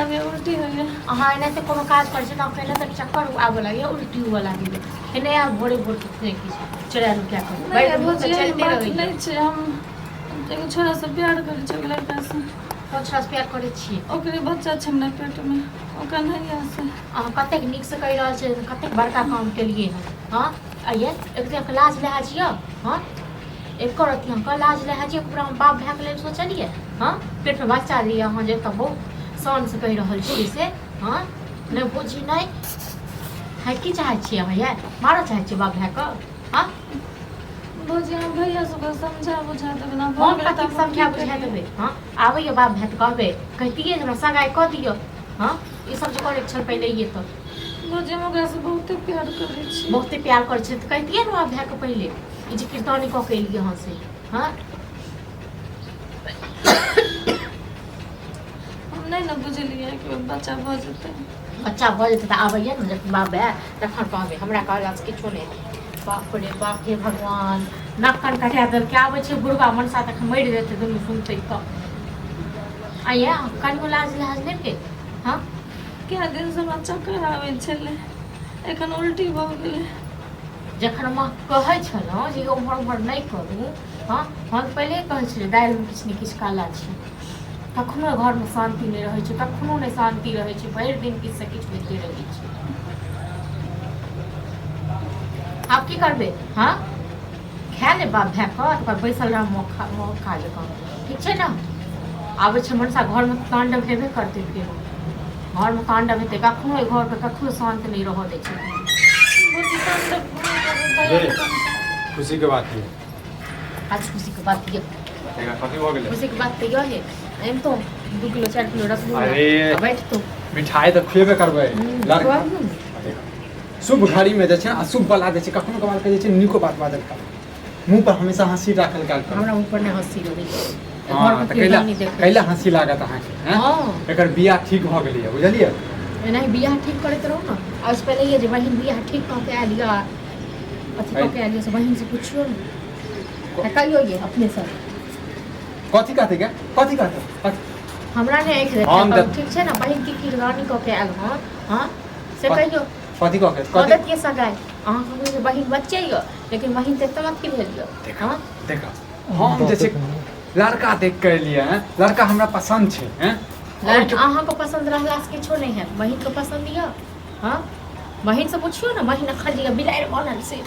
अभी उल्टी हो गया। हाँ एना से कोनो काज कर छै ना कहले तक चक्कर आवे लगे उल्टी हुआ लागे एने आ भोरे भोर से की चले आलू क्या करू नहीं बैठ बुझिए चलते बात रही नहीं छै हम एगो छोरा से प्यार करै छै लड़का से कोछरा से प्यार करे छी ओकरे बच्चा छै हमरा पेट में ओकरा नहीं से कतेक नीक से कहि रहल छै कतेक बड़का काम केलिए हां आइए एक लाज लिहाज य हां एक करत हम का लाज लिहाज पूरा हम बाप भाई के लेल सोचलिए हां पेट में बच्चा लिया हां जे त बहुत शान से कहि रहल छी से हां नहीं बुझी नहीं है की चाहे छी भैया मारो चाहे छी बाप भाई का हां बुझिए हम भैया सबके समझा बुझा देबै ना हम कतेक समझा बुझा देबै हां आबै बाप भाई त कहबै कहतिए हमरा सगाई क दियो हां ई सब जे करे छल पहले ये तो बुझिए हम ओकरा से बहुत प्यार करै छी बहुत प्यार कर छै त कहतिए न बाप भाई के पहले ई जे कीर्तनी क के लिए हां से हां हम नहीं ना बुझलिए कि बच्चा भ जेतै बच्चा भ जेतै त आबैया न जब बाप भाई तखन कहबै हमरा कहला से किछो नहीं बाप रे बाप हे भगवान नक्कन कटा दल के आबै छै बुढ़वा मनसा तक मरि जेतै दुनू सुनतै त आइया कनियो लाज लिहाज नहीं के हां क्या दिन से हमरा चक्कर आबै छलै एखन उल्टी भ गेलै जखन हम कहै छलहुँ जे उम्हर उम्हर नहीं करू हाँ हम पहले कहै छलियै दालिमे किछु ने किछु काला छै कखनो घरमे शांति नहीं रहै छै कखनो नहीं शांति रहै छै भरि दिन किछु से किछु होइते रहै छै आब की करबै हाँ खाए ले बाप भाई पर बैसल रह खा जकाँ ठीक छै ने आबै छै मनसा घरमे तांडव हेबे करतै फेर घरमे तांडव हेतै कखनो ओहि घरके कखनो शांत नहीं रहऽ दै छै खुशी के बात है आज खुशी के बात ये कथी हो गेलै खुशी के बात तो यह है एम तो 2 किलो 4 किलो रसगुल्ला अरे बैठ तो मिठाई तो खुएबे करबै लड़का शुभ घड़ी में जे छै अशुभ बला जे छै कखनो कभार के जे छै नीको बात बाजल कर मुंह पर हमेशा हंसी राखल कर हमरा ऊपर ने हंसी रहै छै हां त कैला हंसी लागत अहाँ के हैं हां एकर बियाह ठीक भ गेलै बुझलियै नहीं बियाह ठीक करत रहो ना आज पहले ये जे बहिन बियाह ठीक क के आलिया अथी क के आलिया से बहिन से पूछियो ना कहियो ये अपने से कथी कहते के कथी कहते हमरा ने एक देखा ठीक छै ना बहिन की रानी क के आल हां हां से कहियो कथी कह के कदत के सगाई अहाँ कहबै बहिन बच्चे यो लेकिन बहिन ते तमत की भेल यो देखा देखा हम जे छै लड़का देख के लिए हैं लड़का हमरा पसंद छै हैं अहाँ को पसंद रहला से किछो नहीं है बहिन को पसंद है हाँ बहिन से पूछियो ना बहिन अखन दिया बिलाइ बनल से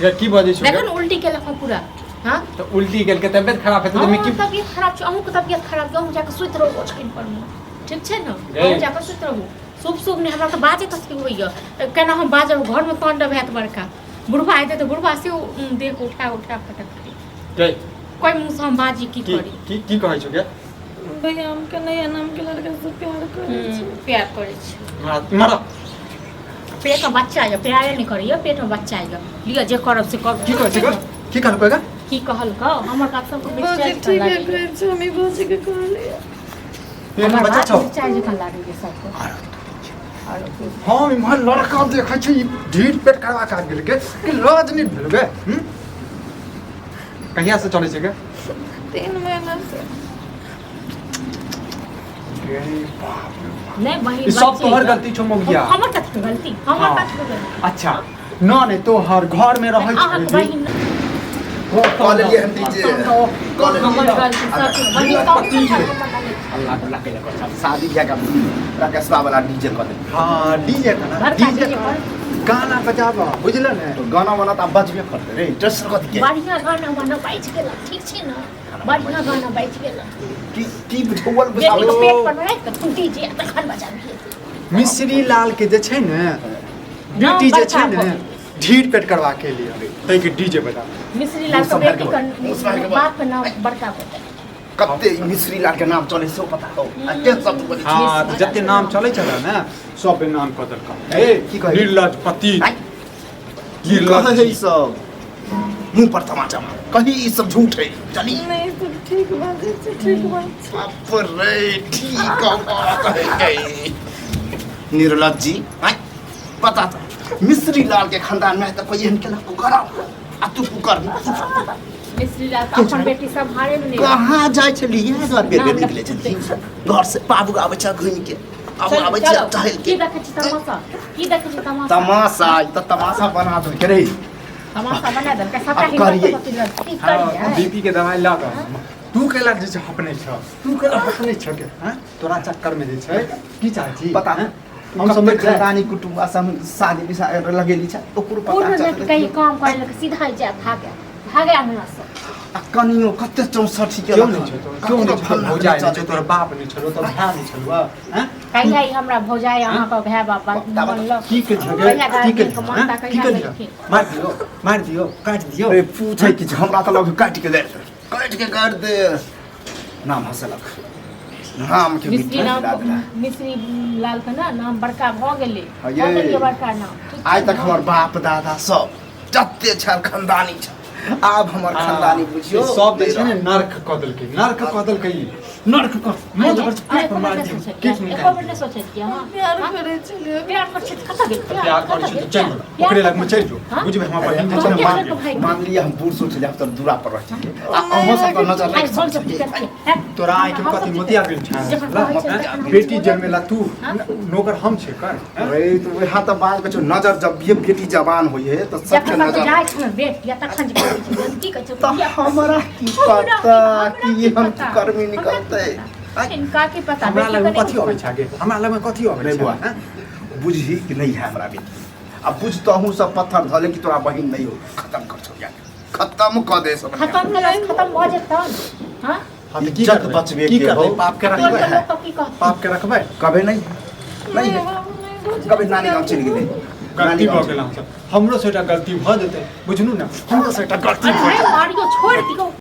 ये की बाजै छै देखन उल्टी केलक पूरा हाँ तो उल्टी गेल के तबियत खराब है तो मैं की तबियत खराब छै अहूँ के तबियत खराब छै अहूँ जाके सुइत रहू ओछैन पर में ठीक छै ना अहूँ जाके सुइत रहू शुभ शुभ ने हमरा तो बाजे तक होइया केना हम बाजब घर में तांडव हैत बड़का बुढ़वा आइते तो बुढ़वा से देख उठा फटक के कोई मुंह से हम बाजी की करी की कहै छै के भैया हम के नया नाम के लड़का से प्यार करै छी प्यार करै छी मारा पेट में बच्चा है प्यारे नहीं करियो पेट में बच्चा है लिया जे करब से कर की कहै छै की कहलकै गा की कहल का हमर बात सब को बुझिए ठीक है कहै छी हम बुझि के कहलिए पेट में बच्चा छौ बच्चा जे kan लागे सब को हम इमहर लड़का देखै छी ढीठ पेट करवा के गेल के कि लाज नहीं भेल गे कहिया से चलै छै गे 3 महीना से नहीं बहिन सब तोहर गलती छौ मौगिया हमर कथि गलती हमर कथि गलती अच्छा न नहीं तो हर घर में रहै अहाँ छै बहिन कॉल लिए हम डीजे कॉल हमर गलती सब बहिन अल्लाह अल्लाह के कर शादी जगह राकेश वाला डीजे कर दे हां डीजे का डीजे गाना बजाबा बुझल ने तो गाना वाला त बजबे करते रे टेस्ट कर के बढ़िया गाना बना बाइच गेला ठीक छै ना बढ़िया गाना बाइच गेला की बुझल बेटी बुझाओ को पेट पर रख के तू डीजे तखन बजाबी मिश्री लाल के जे छै ने बेटी जे छै ने ढीठ पेट करवा के लिए तै के डीजे बजा मिश्री लाल के बेटी का बाप का नाम बड़का होता कते मिश्री लाल के नाम चले से पता हो अते सब बोले हां तो जते नाम चलै छला ने सब नाम कदर का ए की कहै नीलजपति की कहै है सब मुंह पर तमाचा मार कहीं ई सब झूठ है चली नहीं सब ठीक बात है ठीक बात बाप रे ठीक बात है निर्लज जी पता था मिश्री लाल के खानदान में तो कोई इनके ना पुकारा आ तू पुकार मिस्री लाल का अपन बेटी सब हारे में नहीं कहाँ जाय छलिए द्वार बेर निकले छलिए घर से बाबू आबै छ घुमि के अब आबै छ टहल की के देखे छी तमाशा की देखे छी तमाशा तमाशा त तमाशा बना दो के रे तमाशा बना दे के सबटा अब करिए। की हाँ करिए बीपी के दवाई ला ग तू केला जे छ अपने छ तू केला अपने छ के हैं तोरा चक्कर में जे छै की चाहै छी पता हैं? हम सब खानदानी कुटुंब सब शादी बिसा लगेली छ ओकरो पता पूर्ण में चल कहीं काम करे लगे सीधा ही जा भागे हमरा से कनियो कते 64 के क्यों नहीं छ क्यों नहीं छ भौजाई नहीं छ तोरा बाप नहीं छलो तो भाई नहीं छलो हैं कहिया ही हमरा भौजाई अहाँ का भाई बाबा मन लो की के छगे की के की के मार दियो काट दियो अरे पूछै कि हमरा त लग काट के कर दे नाम हसलक नाम के मिस्री बिठा नाम दिला मिस्री लाल का ना नाम बड़का भ गेले हाँ, ये। ये बड़का नाम आइ तक हमर बाप दादा सब जते छ खानदानी छ आब हमर खानदानी बुझियो सब जे छै ने नरक कदल के नरक क मैं जबर मार दियो किछ नहीं एको बेर नहीं सोचे कि हां प्यार करे छलिए प्यार कर छी कत गेल प्यार कर छी तो चल ओकरे लग में चल जो बुझबे हमरा पर हिंदी हाँ? छै भाई। मान लिया हम बूढ़ सोच लिया तो दूरा पर रह अहो सब तो नजर आई नहीं सोच सकती है तोरा आइ के कथि मोतिया गेल छ बेटी जन्मेला तू नौकर हम छै कर अरे तो वहाँ तो बात बचो नजर जब ये बेटी जवान होई है तो सबके जखन तक नजर जाय छ बेट या तखन जे की कहै तो छै हमरा की पता कि ये हम कर्मी निकलते इनका की पता हमरा लग में कथि होबै छै गे हमरा लग में कथि होबै अरे छै बुआ बुझही कि नहीं है हमरा बेटी अब बुझ तो हूँ सब पत्थर धले कि तोरा बहिन नहीं हो खत्म कर छो यार खत्म कर दे सब खत्म भेला खत्म भ जेतै हां हां की इज्जत करबै बचबे की के करबै हो। पाप के तो रखबै लोग की कहत पाप के रखबै कभी नहीं है कभी नानी गाँव चल गए गलती भ गेल हमरो से एकटा गलती भ जेतै बुझनु ने हमरो से एकटा गलती भ अरे मारियो छोड़ दियो